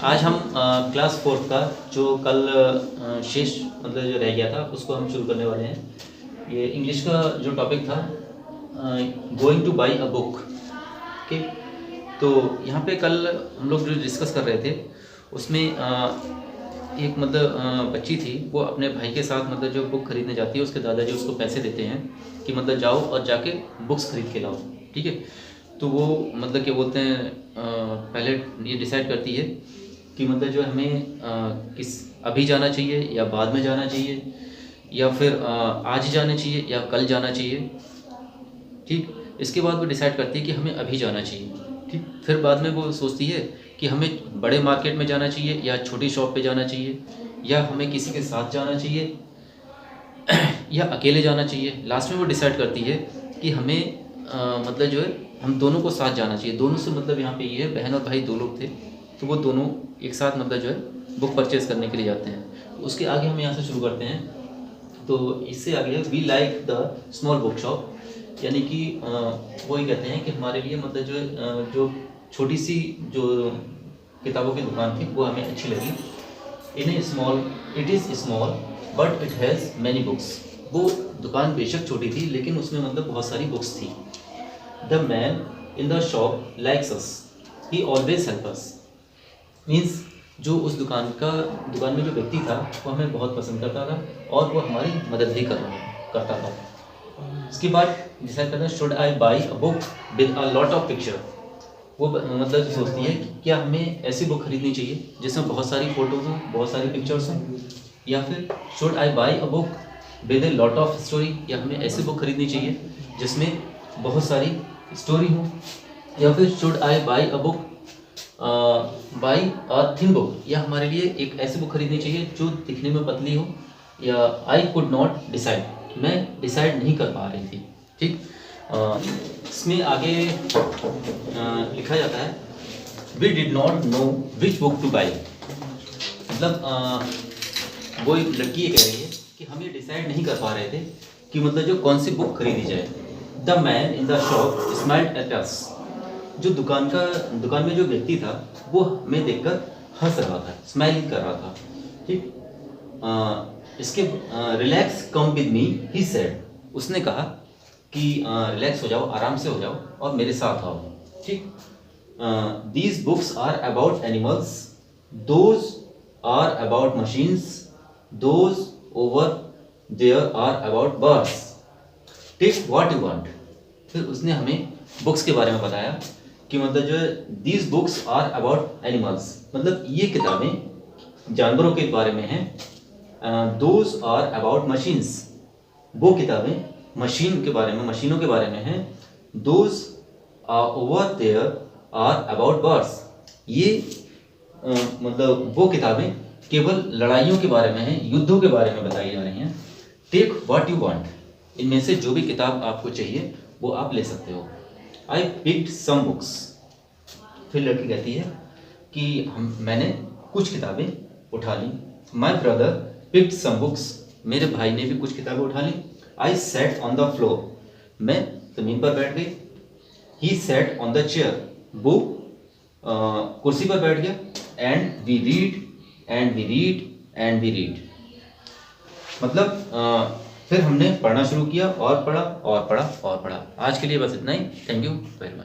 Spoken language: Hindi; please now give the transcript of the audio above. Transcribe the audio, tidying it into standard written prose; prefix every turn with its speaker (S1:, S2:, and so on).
S1: आज हम क्लास फोर्थ का जो कल शेष मतलब जो रह गया था उसको हम शुरू करने वाले हैं। ये इंग्लिश का जो टॉपिक था, going two by a book. Okay, तो यहाँ पे कल हम लोग जो डिस्कस कर रहे थे उसमें एक मतलब बच्ची थी, वो अपने भाई के साथ मतलब जो बुक खरीदने जाती है, उसके दादाजी उसको पैसे देते हैं कि मतलब जाओ और जाके बुक्स खरीद के लाओ। ठीक है, तो वो मतलब क्या बोलते हैं, पहले ये डिसाइड करती है कि मतलब जो हमें किस अभी जाना चाहिए या बाद में जाना चाहिए, या फिर आज जाना चाहिए या कल जाना चाहिए। ठीक, इसके बाद वो डिसाइड करती है कि हमें अभी जाना चाहिए। ठीक, फिर बाद में वो सोचती है कि हमें बड़े मार्केट में जाना चाहिए या छोटी शॉप पे जाना चाहिए, या हमें किसी के साथ जाना चाहिए या अकेले जाना चाहिए। लास्ट में वो डिसाइड करती है कि हमें मतलब जो है हम दोनों को साथ जाना चाहिए। दोनों से मतलब यहाँ पे ये है, बहन और भाई दो लोग थे, तो वो दोनों एक साथ मतलब जो है बुक परचेज़ करने के लिए जाते हैं। उसके आगे हम यहाँ से शुरू करते हैं। तो इससे आगे है we like the small book shop, यानी कि वो ये कहते हैं कि हमारे लिए मतलब जो जो छोटी सी जो किताबों की दुकान थी वो हमें अच्छी लगी। It is small but it has many books. वो दुकान बेशक छोटी थी लेकिन उसमें मतलब बहुत सारी बुक्स थी। The man in the shop likes us, he always help us. Means जो उस दुकान में जो व्यक्ति था वो हमें बहुत पसंद करता था और वो हमारी मदद भी करता था। इसके बाद डिसाइड करना, should I by a book with a lot of picture. वो मतलब सोचती है कि क्या हमें ऐसी बुक खरीदनी चाहिए जिसमें बहुत सारी फ़ोटोज़ हों, बहुत सारी पिक्चर्स हों, या फिर should I by a book with a lot of story, या हमें ऐसी बुक खरीदनी चाहिए जिसमें बहुत सारी स्टोरी हो, या फिर should I by a book by a thin book, या हमारे लिए एक ऐसी बुक खरीदनी चाहिए जो दिखने में पतली हो। या आई कुड नॉट डिसाइड, मैं डिसाइड नहीं कर पा रही थी। ठीक, इसमें आगे लिखा जाता है we did not know which book to buy. मतलब वो एक लड़की ये कह रही है कि हम ये डिसाइड नहीं कर पा रहे थे कि मतलब जो कौन सी बुक खरीदी जाए। The man in the shop smiled at us. जो दुकान में जो व्यक्ति था वो हमें देखकर हंस रहा था, स्माइलिंग कर रहा था। ठीक, इसके relax come with me he said. उसने कहा कि रिलैक्स हो जाओ, आराम से हो जाओ और मेरे साथ आओ। ठीक, these books are about animals, those are about machines, those over there are about birds. Take what you want. फिर उसने हमें बुक्स के बारे में बताया कि मतलब जो these books are about animals, मतलब ये किताबें जानवरों के बारे में हैं। दोज आर अबाउट मशीन्स, वो किताबें मशीन के बारे में, मशीनों के बारे में हैं। Those over there are about birds, ये मतलब वो किताबें केवल लड़ाइयों के बारे में हैं, युद्धों के बारे में बताई जा रही हैं। टेक व्हाट यू वांट, इनमें से जो भी किताब आपको चाहिए वो आप ले सकते हो। I picked some books. फिर लड़की कहती है कि मैंने कुछ किताबें उठा ली। My brother picked some books, मेरे भाई ने भी कुछ किताबें उठा ली। I sat on the floor, मैं जमीन पर बैठ गई। He sat on the chair, वो कुर्सी पर बैठ गया। And we read and we read and we read, मतलब फिर हमने पढ़ना शुरू किया और पढ़ा और पढ़ा और पढ़ा। आज के लिए बस इतना ही। Thank you very much.